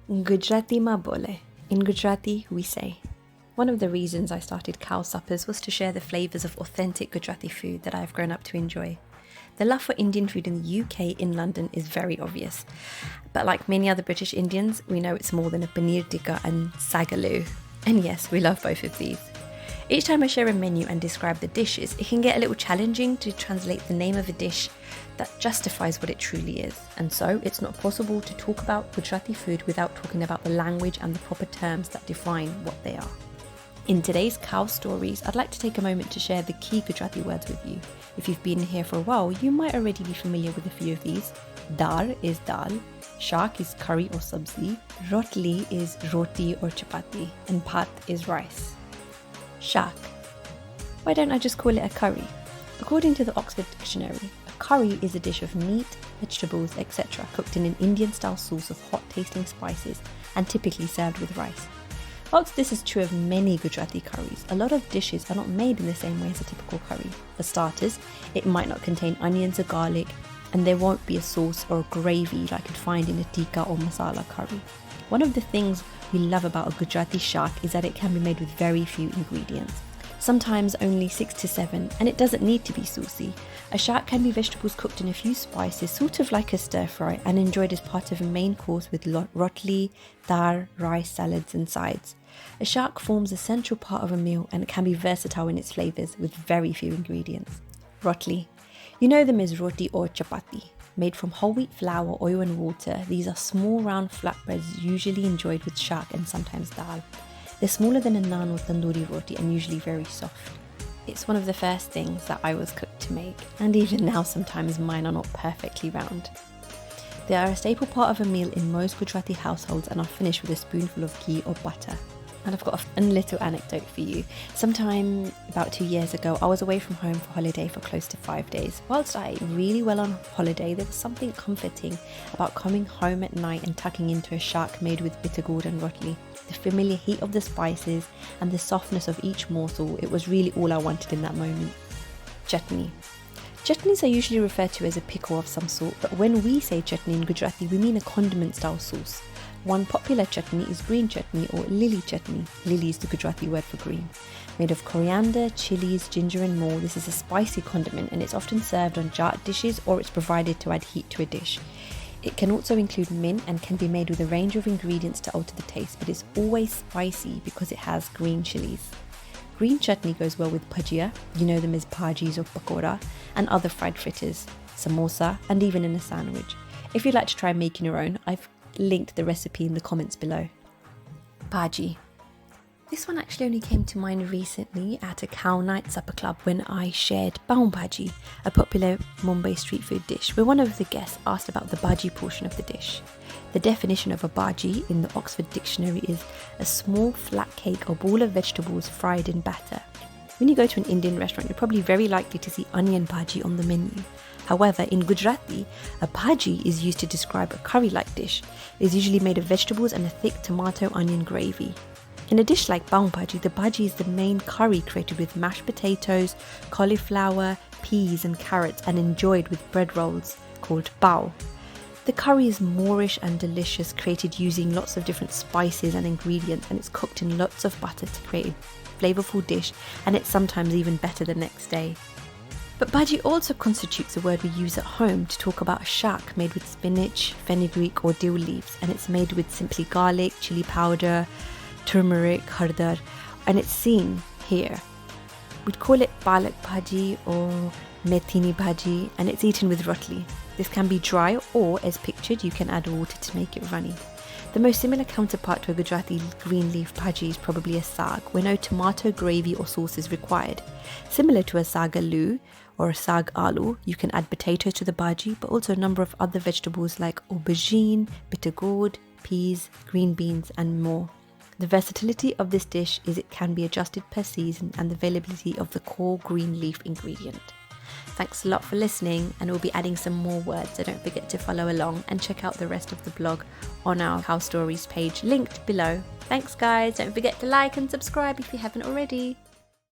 Gujarati ma bole. In Gujarati, we say. One of the reasons I started Khao Suppers was to share the flavours of authentic Gujarati food that I've grown up to enjoy. The love for Indian food in the UK in London is very obvious. But like many other British Indians, we know it's more than a paneer tikka and sagaloo. And yes, we love both of these. Each time I share a menu and describe the dishes, it can get a little challenging to translate the name of a dish that justifies what it truly is. And so it's not possible to talk about Gujarati food without talking about the language and the proper terms that define what they are. In today's Khao Stories, I'd like to take a moment to share the key Gujarati words with you. If you've been here for a while, you might already be familiar with a few of these. Dar is dal, shak is curry or sabzi, rotli is roti or chapati, and bhat is rice. Shak. Why don't I just call it a curry? According to the Oxford Dictionary, a curry is a dish of meat, vegetables, etc. cooked in an Indian-style sauce of hot-tasting spices and typically served with rice. Whilst this is true of many Gujarati curries, a lot of dishes are not made in the same way as a typical curry. For starters, it might not contain onions or garlic, and there won't be a sauce or a gravy like you'd find in a tikka or masala curry. One of the things we love about a Gujarati shak is that it can be made with very few ingredients. Sometimes only 6 to 7, and it doesn't need to be saucy. A shak can be vegetables cooked in a few spices, sort of like a stir fry, and enjoyed as part of a main course with rotli, dal, rice, salads and sides. A shak forms a central part of a meal and it can be versatile in its flavours with very few ingredients. Rotli. You know them as roti or chapati. Made from whole wheat flour, oil and water, these are small round flatbreads usually enjoyed with shak and sometimes dal. They're smaller than a naan or tandoori roti and usually very soft. It's one of the first things that I was cooked to make, and even now sometimes mine are not perfectly round. They are a staple part of a meal in most Gujarati households and are finished with a spoonful of ghee or butter. And I've got a little anecdote for you. Sometime about 2 years ago, I was away from home for holiday for close to 5 days. Whilst I ate really well on holiday, there was something comforting about coming home at night and tucking into a shak made with bitter gourd and rotli. The familiar heat of the spices and the softness of each morsel, it was really all I wanted in that moment. Chutney. Chutneys are usually referred to as a pickle of some sort, but when we say chutney in Gujarati, we mean a condiment style sauce. One popular chutney is green chutney or lily chutney. Lily is the Gujarati word for green. Made of coriander, chilies, ginger and more, this is a spicy condiment and it's often served on chaat dishes or it's provided to add heat to a dish. It can also include mint and can be made with a range of ingredients to alter the taste, but it's always spicy because it has green chilies. Green chutney goes well with Paji, you know them as Pajis or pakora, and other fried fritters, samosa and even in a sandwich. If you'd like to try making your own, I've linked the recipe in the comments below. Baji. This one actually only came to mind recently at a Khao Night supper club when I shared Baji, a popular Mumbai street food dish, where one of the guests asked about the Baji portion of the dish. The definition of a Baji in the Oxford Dictionary is a small flat cake or ball of vegetables fried in batter. When you go to an Indian restaurant, you're probably very likely to see onion bhaji on the menu. However, in Gujarati, a bhaji is used to describe a curry-like dish. It is usually made of vegetables and a thick tomato-onion gravy. In a dish like pav bhaji, the bhaji is the main curry created with mashed potatoes, cauliflower, peas and carrots and enjoyed with bread rolls called pav. The curry is Moorish and delicious, created using lots of different spices and ingredients, and it's cooked in lots of butter to create a flavourful dish, and it's sometimes even better the next day. But Baji also constitutes a word we use at home to talk about a shak made with spinach, fenugreek or dill leaves, and it's made with simply garlic, chili powder, turmeric, hardar, and it's seen here. We'd call it palak bhaji or methini bhaji, and it's eaten with rotli. This can be dry or, as pictured, you can add water to make it runny. The most similar counterpart to a Gujarati green leaf bhaji is probably a saag, where no tomato gravy or sauce is required. Similar to a sagaloo or a saag aloo, you can add potatoes to the bhaji, but also a number of other vegetables like aubergine, bitter gourd, peas, green beans and more. The versatility of this dish is it can be adjusted per season and the availability of the core green leaf ingredient. Thanks a lot for listening, and we'll be adding some more words, so don't forget to follow along and check out the rest of the blog on our Khao Stories page linked below. Thanks guys, don't forget to like and subscribe if you haven't already.